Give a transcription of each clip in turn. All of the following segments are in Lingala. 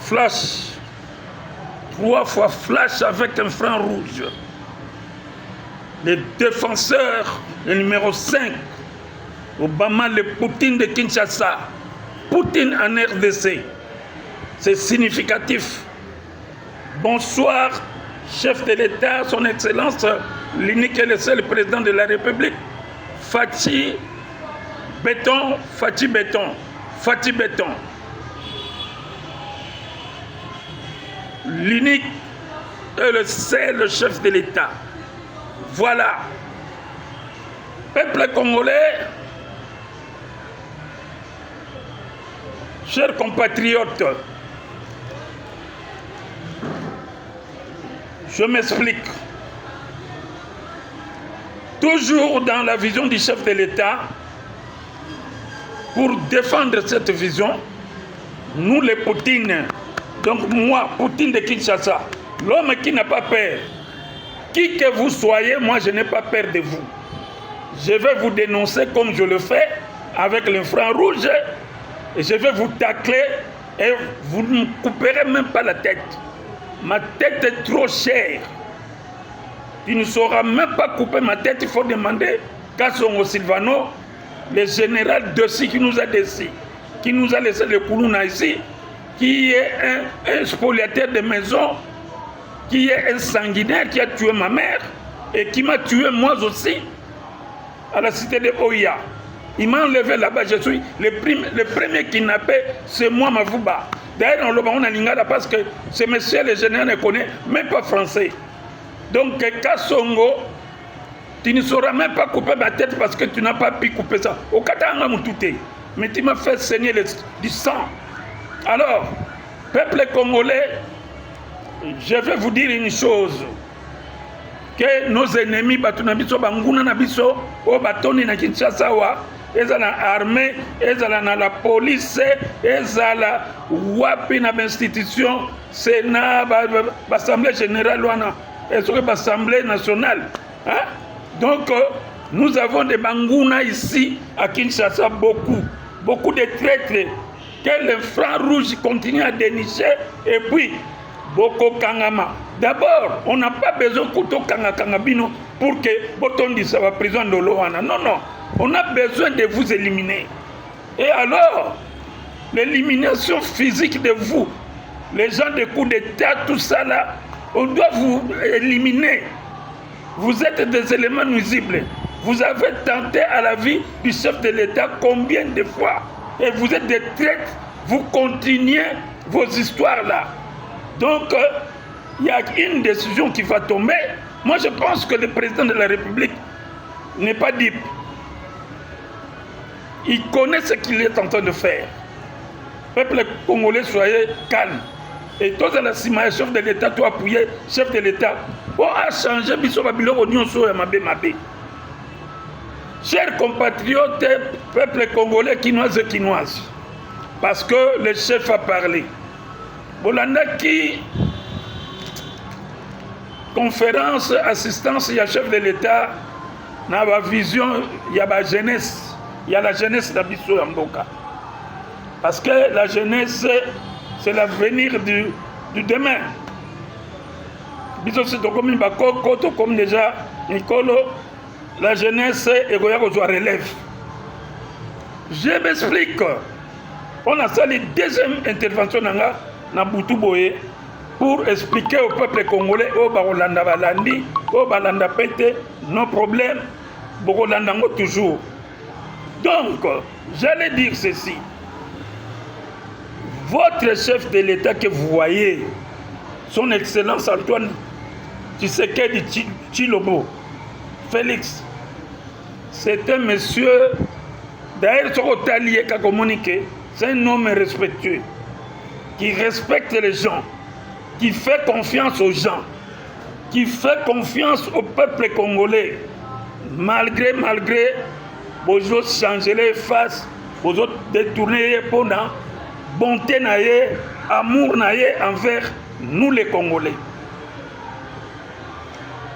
flash, 3 fois flash avec un franc rouge. Le défenseur, le numéro 5, Obama, le Poutine de Kinshasa, Poutine en RDC. C'est significatif. Bonsoir, chef de l'État, son Excellence, l'unique et le seul président de la République, Fathi Béton, Fathi Béton, Fathi Béton. L'unique et le seul chef de l'État. Voilà. Peuple congolais, chers compatriotes, je m'explique. Toujours dans la vision du chef de l'État, pour défendre cette vision, nous les Poutine, donc moi, Poutine de Kinshasa, l'homme qui n'a pas peur, qui que vous soyez, moi je n'ai pas peur de vous. Je vais vous dénoncer comme je le fais avec l'infrarouge et je vais vous tacler et vous ne me couperez même pas la tête. Ma tête est trop chère. Tu ne sauras même pas couper ma tête. Il faut demander Kassongo Silvano, le général Dessi qui nous a décidé, qui nous a laissé le Koulouna ici, qui est un spoliateur de maison, qui est un sanguinaire qui a tué ma mère et qui m'a tué moi aussi à la cité de Oya. Il m'a enlevé là-bas, je suis le premier kidnappé, c'est moi Mavouba. D'ailleurs, on a lingala parce que ce monsieur le général ne connaît même pas français. Donc, Kassongo, tu ne sauras même pas couper ma tête parce que tu n'as pas pu couper ça. Au Katanga Moutouté, mais tu m'as fait saigner du sang. Alors, peuple congolais, je vais vous dire une chose. Que nos ennemis, Batunabiso, Banguna Nabiso, O Batoni na Kinshasa, ils ont l'armée, ils ont la police, ils ont la WAPI na institution, Sénat, l'Assemblée générale, l'Assemblée nationale. Hein? Donc, nous avons des Banguna ici à Kinshasa, beaucoup de traîtres que les francs rouges continuent à dénicher et puis Boko Kangama. D'abord, on n'a pas besoin de Koto Kangabino pour que Botondi soit la prison de Loana. Non, non. On a besoin de vous éliminer. Et alors, l'élimination physique de vous, les gens de coups d'État, tout ça là, on doit vous éliminer. Vous êtes des éléments nuisibles. Vous avez tenté à la vie du chef de l'État combien de fois? Et vous êtes des traîtres, vous continuez vos histoires là. Donc, il y a une décision qui va tomber. Moi, je pense que le président de la République n'est pas dupe. Il connaît ce qu'il est en train de faire. Peuple congolais, soyez calme. Et toi, dans la cima, chef de l'État, toi, appuyer, chef de l'État, on a changé, chers compatriotes, peuple congolais, quinoises et quinoises, parce que le chef a parlé. Bolanda qui conférence, assistance, il y a chef de l'État, dans la vision, il y a la jeunesse. Il y a la jeunesse d'Abisso Mboka. Parce que la jeunesse, c'est l'avenir du demain. Biso c'est comme déjà Nicolo, la jeunesse est relève. Je m'explique. On a sali deuxième intervention dans Boutouboye pour expliquer au peuple congolais au Barolanda Balandi, au Balanda Pete, nos problèmes, Bogolandango toujours. Donc, j'allais dire ceci. Votre chef de l'État que vous voyez, son Excellence Antoine Tshisekedi Tshilombo, Félix, c'est un monsieur, d'ailleurs, c'est un homme respectueux, qui respecte les gens, qui fait confiance aux gens, qui fait confiance au peuple congolais, malgré, vous autres changez les faces, vous autres détournez pendant bonté naïe, amour naïe envers nous les Congolais.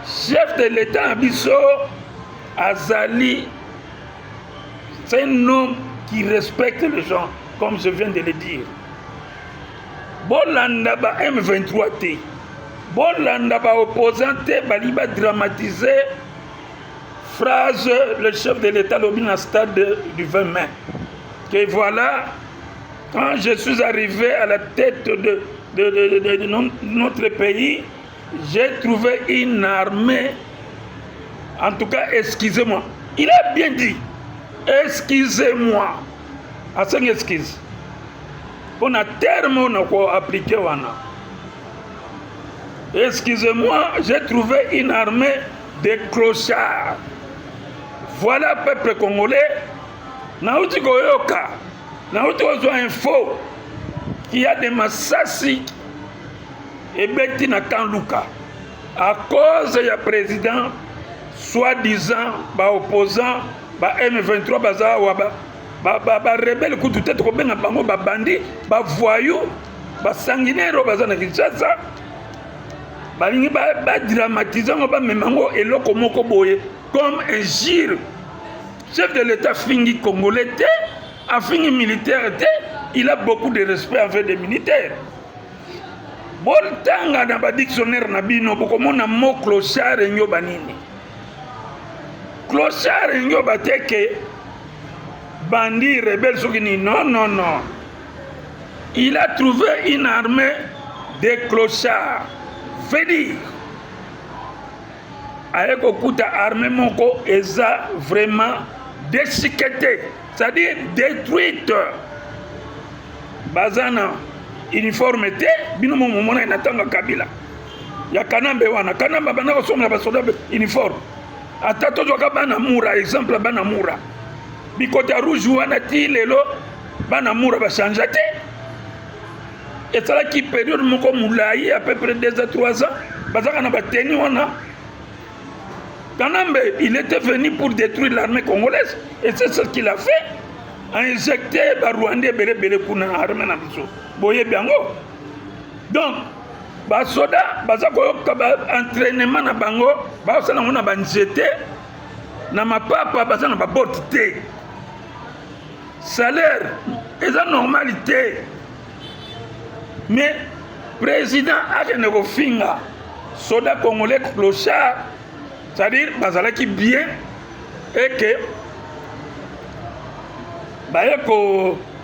Chef de l'État Abisso, Azali, c'est un homme qui respecte les gens, comme je viens de le dire. bolanda ba M23 te bolanda ba opposant te bali ba dramatiser phrase le chef de l'État lobi na stade du 20 mai que voilà quand je suis arrivé à la tête de notre pays, j'ai trouvé une armée, en tout cas, excusez-moi. Il a bien dit, excusez-moi. À ce excuse. On a terme, on a appliqué. Excusez-moi, j'ai trouvé une armée de clochards. Voilà le peuple congolais. Naouti Goyoka. Naouti Ozo info. Il y a des massassi et Betty Nakanluka à cause du président soi-disant opposant M23 baza ba rebelle coup de tête ko benga bango ba bandi ba voyou ba sanguinaire baza na Kinshasa balingi ba dramatiser ngo ba memango eloko moko boye comme un gire chef de l'État fingi congolais té a fini militaire té. Il a beaucoup de respect envers des militaires. Boltanga na ba dictionnaire na bino bokomona mo clochard nyo banini. Clochard nyo bateke bandi rebelle sokini non. Il a trouvé une armée de clochards. Fait dire ayeko kuta armée moko eza vraiment déchiquetée, c'est-à-dire détruite. Bazana uniforme te bino momona inatanga Kabila ya Kanambe wana Kanamba bana ko somla basoda uniforme ata to joka bana mura exemple bana mura bikota rouge wana ti lelo bana mura ba changer te et ça qui période moko mulai à peu près 2 à 3 ans bazaka na bateni wana Kanambe il était venu pour détruire l'armée congolaise et c'est ce qu'il a fait. A injecté par Rwandais bele kuna armée na biso boye biango donc ba soda baza ko entraînement na bango ba sala ngona ba njete na mapapa baza na ba botte salaire eza normalité mais président a ne finga soda congolais clochard c'est-à-dire bazala qui bien et que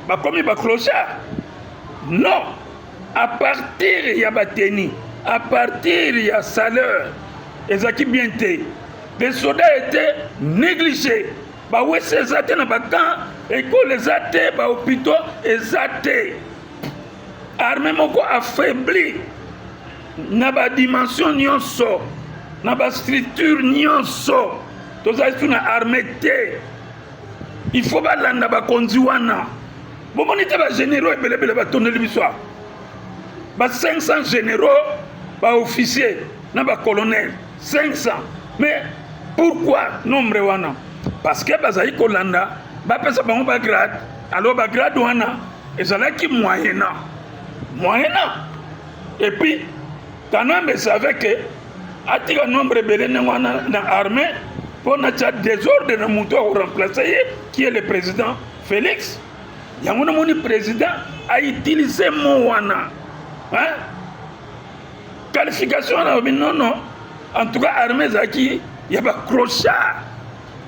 bakomi ba clochard non à partir ya bateni à partir ya salaire ezaki bien te les soldats étaient négligés ba wese ezate na bakan école ezate ba hôpitaux ezate armée moko affaibli na ba dimension nyonso na ba structure nyonso tozali na armée te. Il faut balanda ba konziwana bomoni te ba généraux ebelebele ba toneli biswa ba 500 généraux ba officiers na ba colonels 500 mais pourquoi nombre wana parce que bazali kolanda ba pesa bango ba grade alors ba grade wana ezalaki moyennant et puis Kanambe savait que atika nombre ebele wana na armée pour notre désordre de Moutou remplacer qui est le président Félix. Il y a un président a utilisé Moana. Hein? Qualification non. En tout cas, armée Zaki, il y a pas crochat.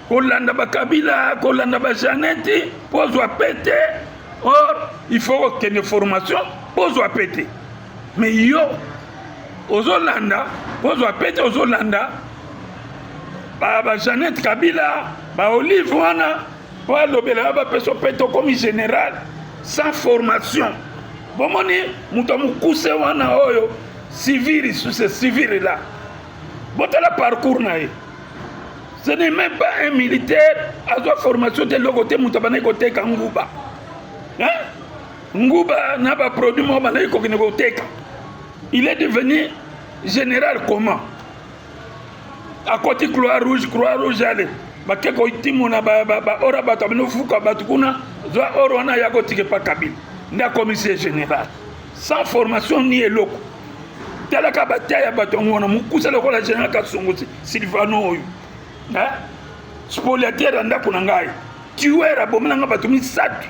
Kolanda ba Kabila, Kolanda ba Janeti, pose ou péter. Or, il faut qu'il y ait une formation, pose ou péter. Mais yo, aux Hollanda, pose ou péter aux Hollanda. Ba Jeannette Kabila, ba Olive wana, ba lobela ba peso peto comme général sans formation. Bomoni mutamu kuse wana oyo civil sous ce civil là. Botala parcours nae. Ce n'est même pas un militaire à sa formation de l'autre côté mutabana côté Kanguba. Hein? Nguba n'a pas produit mon bana ko kinegoteka. Il est devenu général comment? À côté Croix Rouge allez bakeko itimuna ba ora bato bino fuka batukuna zo oro na ya kotike pa Kabila nda commissaire général sans formation ni eloko tala ka bataya bato ngona mukusa loko la général Kasongozi Silvano oyo hein spoliateur ndako na ngai tuera bomela nga bato misatu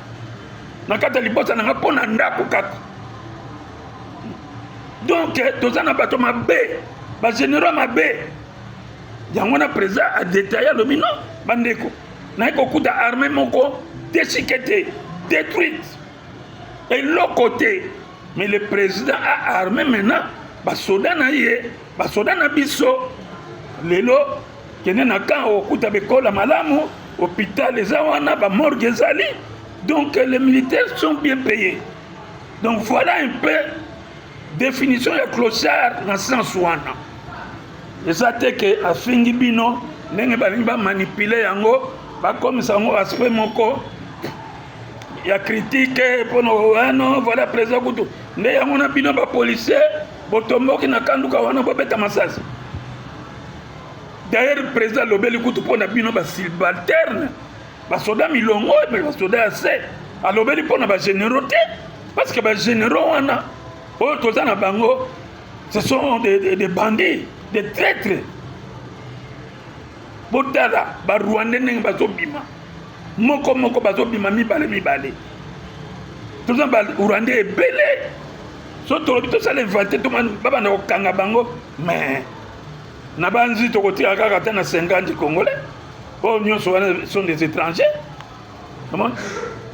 na kata libota na nga pona ndako kaka Donc toza na bato mabe ba généraux mabe yango na président a détaillé le mino bandeko na kokuta armée moko déchiquetée détruite et l'autre côté mais le président a armé maintenant basoda na ye basoda na biso lelo kene na kan okuta bekola malamu hôpital eza wana ba morgue ezali donc les militaires sont bien payés donc voilà un peu définition ya clochard na sens wana eza te ke afingi bino ndenge balingi bamanipule yango bakomisa yango aspect moko ya critique mpona wana voilà président kutu nde yango na bino bapolisier botomboki na kanduka wana bobeta masasi d'ailleurs président alobeli kutu mpona bino basubalterne basoda milongo me basoda ya se alobeli mpona bagénéraux te parce que bagénéraux wana oyo toza na bango ce sont des bandits des traîtres botala barwandais ndenge bazobima moko moko bazobima mibale toza barwandais ebele so tolobi tosala invente babanda kokanga bango mais na banzi tokotika kaka te na 50 congolais oyo nyonso wana sont des étrangers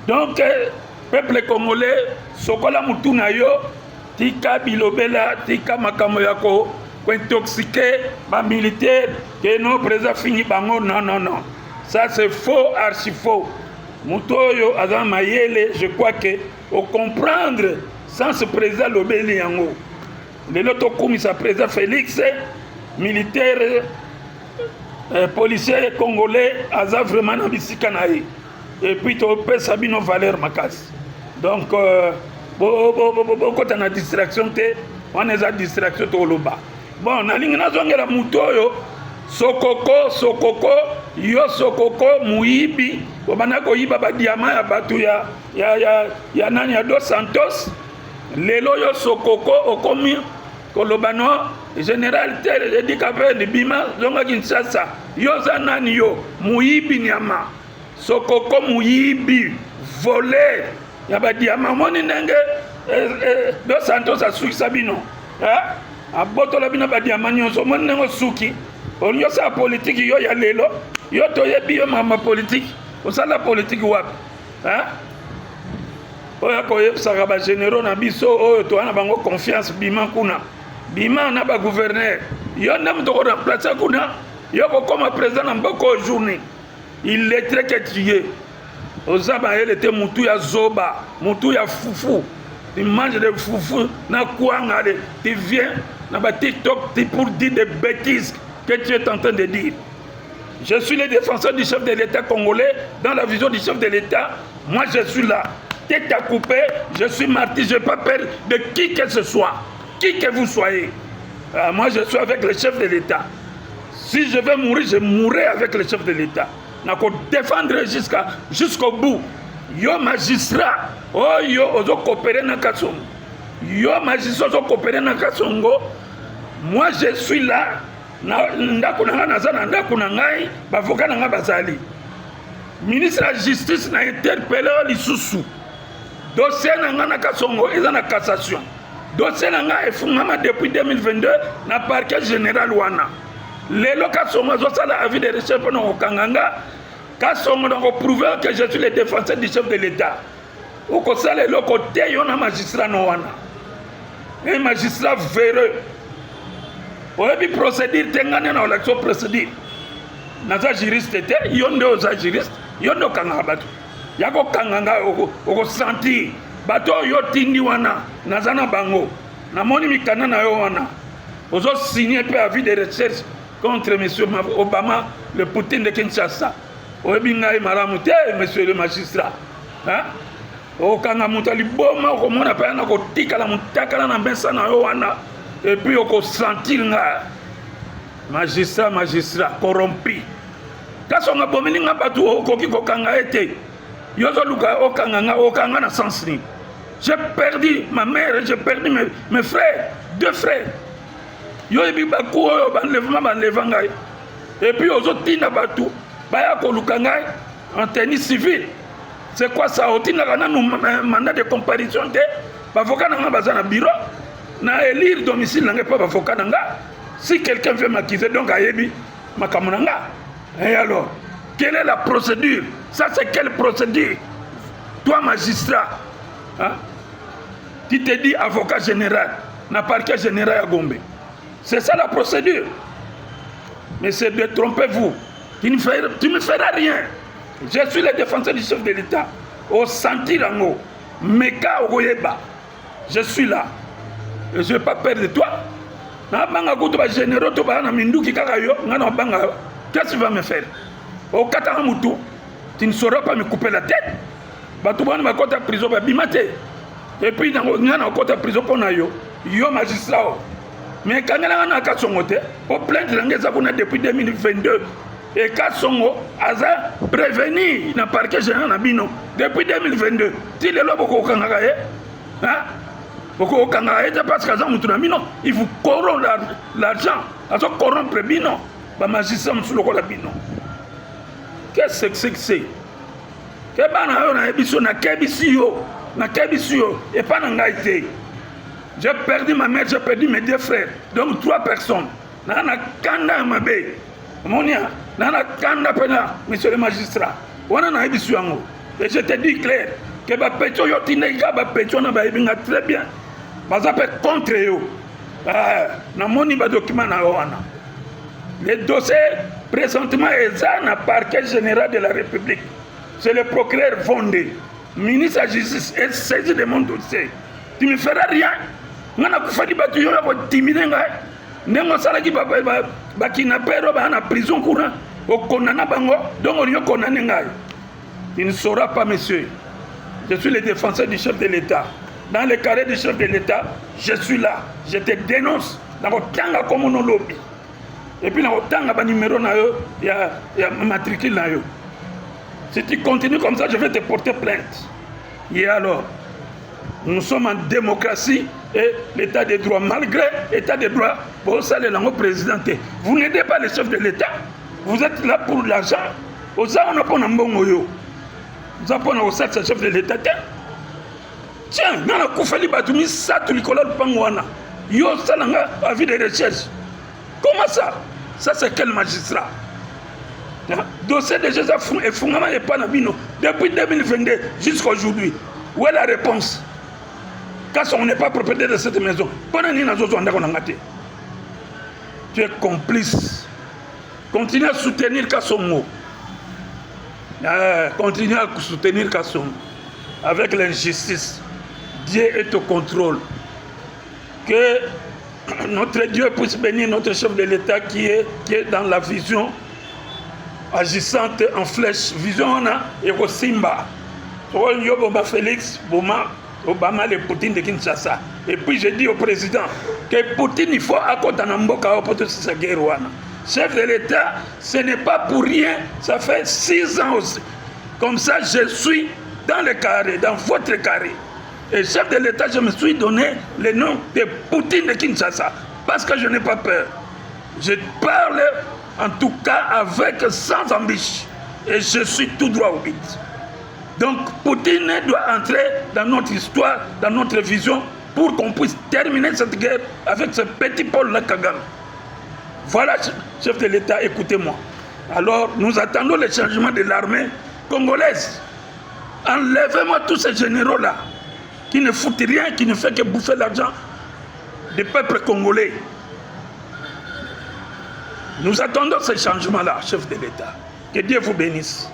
donc peuple congolais sokola mutu na yo tika bilobela tika makambo ya kointoxiquer bamilitaire ke no président fini bango non ça c'est faux archi faux mutu oyo aza mayele je crois que au comprendre sans ce président lobeli yango lelo tokumisa président Félix militaire policier congolais aza vraiment na bisika na ye et puis topesa bino valeur makasi donc bokota na distraction te wana eza distraction toloba bon nalingi nazongela mutu oyo sokoko yo sokoko muyibi obanda koyiba badiama ya bato ya nani ya Dos Santos lelo yo sokoko okomi koloba no général tel edikape ni bima zonga Kinshasa yo za nani yo muyibi nyama sokoko muyibi volé ya badiama moni ndenge Dos Santos asukisa bino abotola bino badiama nyonso moni ndenge suki onyosa politique yo ya lelo yo toyebi yo mama politique osala politique wapi oyo koyebisaka bagénéraux na biso oyo towana bango confiance bima kuna bima na bagouverneur yo nde moto koremplace kuna yo kokoma président na mboka oyo journée il est très que oza bayele te mutu ya zoba mutu ya fufu tu manges de fufu na kwanga tu viens na ba TikTok pour dire des bêtises que tu es en train de dire. Je suis le défenseur du chef de l'État congolais dans la vision du chef de l'État. Moi je suis là, tête à couper, je suis martyr, je n'ai pas peur de qui que ce soit, qui que vous soyez. Moi je suis avec le chef de l'État. Si je vais mourir, je mourrai avec le chef de l'État. Je défendre jusqu'au bout. Yo magistrat, oh yo ozo coopérer na Kasongo. Yo magistrat ozo coopérer na Kasongo. Moi je suis là. Ndako na naza na ndako na ngai bavoka na nga bazali. Ministre de la justice na interpellé lisusu. Dossier na nga na Kasongo eza na cassation. Dossier na nga efungama depuis 2022 na parquet général wana. Lelo Kasongo azosala avis de recherche pour no kanganga. Kasongo donc prouver que je suis le défenseur du chef de l'État. Au kosala le côté yona magistrat no wana. Un magistrat véreux. Oyebi procédure tengane na élection procédure. Naza juriste te yonde oza juriste yondo kanga bato. Yako kanganga oko sentir bato yo tindi wana naza na bango. Na moni mikana na yo wana. Ozo signer pe avis de recherche contre monsieur Obama, le Poutine de Kinshasa. Oyebi ngai maramu te monsieur le magistrat. Hein? Okanga mutali boma ko mona pa na ko tikala mutakala na mesa na yo wana. Et puis on sentir nga magistrat corrompu. Quand on a bomini nga batu okoki kokanga ete yozo luka okanga na sens ni. J'ai perdu ma mère, j'ai perdu mes frères, 2 frères. Yo ebi baku oyo banlevement ngai. Et puis ozo tina batu baya ko luka ngai en tenue civile. C'est quoi ça? Otina kana no mandat de comparution te. Bavoka na nga bazana bureau. na élire domicile nanga pas avocat nanga. Si quelqu'un veut m'accuser, donc ayebi makamunanga. Et alors, quelle est la procédure? Ça c'est quelle procédure? Toi magistrat, hein? Tu te dis avocat général, na parquet général à Gombe. C'est ça la procédure. Mais c'est de tromper vous. Tu ne feras rien. Je suis le défenseur du chef de l'État. Au Santirango, Meka Ogoyeba. Je suis là. Et je ne vais pas perdre toi. Qu'est-ce que tu vas me faire? Au Kataramutu, tu ne sauras pas me couper la tête. Tu vas me mettre en prison. Et puis, tu vas me mettre en prison pour yo magistrat. Mais quand on a au plainte depuis 2022, et Kassongo a prévenu dans le parquet général Nabino depuis 2022. Si les lois beaucoup parce que il faut corrompre l'argent, il faut corrompre Bino. Magistrat sous le Bino. Qu'est-ce que c'est? Et pas j'ai perdu ma mère, j'ai perdu mes deux frères. Donc 3 personnes. Nana Kanda Mabe. Monia, Nana Kanda Pena, monsieur le magistrat. Et je te dis clair que ma pétion yotinega, ma pétion na baibinga très bien. Bazape contre eux. Na moni ba document na wana. Le dossier présentement est dans le parquet général de la République. C'est le procureur Vondé. Ministre de la Justice est saisi de mon dossier. Tu ne me feras rien. Ngana kufadi batu yo ko timide ngai nengo salaki ba kidnapper ba na prison courant o konana bango donc on yo konane ngai. Il ne saura pas, monsieur. Je suis le défenseur du chef de l'État. Dans le carré du chef de l'État, je suis là. Je te dénonce dans le tanga comme on lobby. Et puis dans le tanga ba numéro na yo il y a matricule na yo. Si tu continues comme ça, je vais te porter plainte. Et alors, nous sommes en démocratie et l'état de droit. Malgré l'état de droit, vous allez dans le président. Vous n'aidez pas le chef de l'État. Vous êtes là pour l'argent. Vous avez un peu de mbongo. Vous avez un peu de chef de l'État. Tiens, nous avons fait batumi ça tout le colon pangwana. Yo salanga avis de recherche. Comment ça? Ça c'est quel magistrat? Dossier de Jésus et Fungama et Panabino depuis 2022 jusqu'à aujourd'hui. Où est la réponse? Quand on n'est pas propriétaire de cette maison, tu es complice. Continue à soutenir Kassongo. Continue à soutenir Kassongo. Avec l'injustice, Dieu est au contrôle. Que notre Dieu puisse bénir notre chef de l'État qui est dans la vision agissante en flèche. Vision on a et au Simba. Félix Bouma. Obama le Poutine de Kinshasa. Et puis je dis au président que Poutine il faut accorder un mboka pour toute cette guerre. Chef de l'État, ce n'est pas pour rien. Ça fait 6 ans aussi. Comme ça, je suis dans le carré, dans votre carré. Et chef de l'État, je me suis donné le nom de Poutine de Kinshasa. Parce que je n'ai pas peur. Je parle en tout cas avec sans ambition. Et je suis tout droit au but. Donc Poutine doit entrer dans notre histoire, dans notre vision, pour qu'on puisse terminer cette guerre avec ce petit Paul Kagame. Voilà, chef de l'État, écoutez-moi. Alors, nous attendons le changement de l'armée congolaise. Enlevez-moi tous ces généraux-là, qui ne foutent rien, qui ne font que bouffer l'argent des peuples congolais. Nous attendons ce changement-là, chef de l'État. Que Dieu vous bénisse.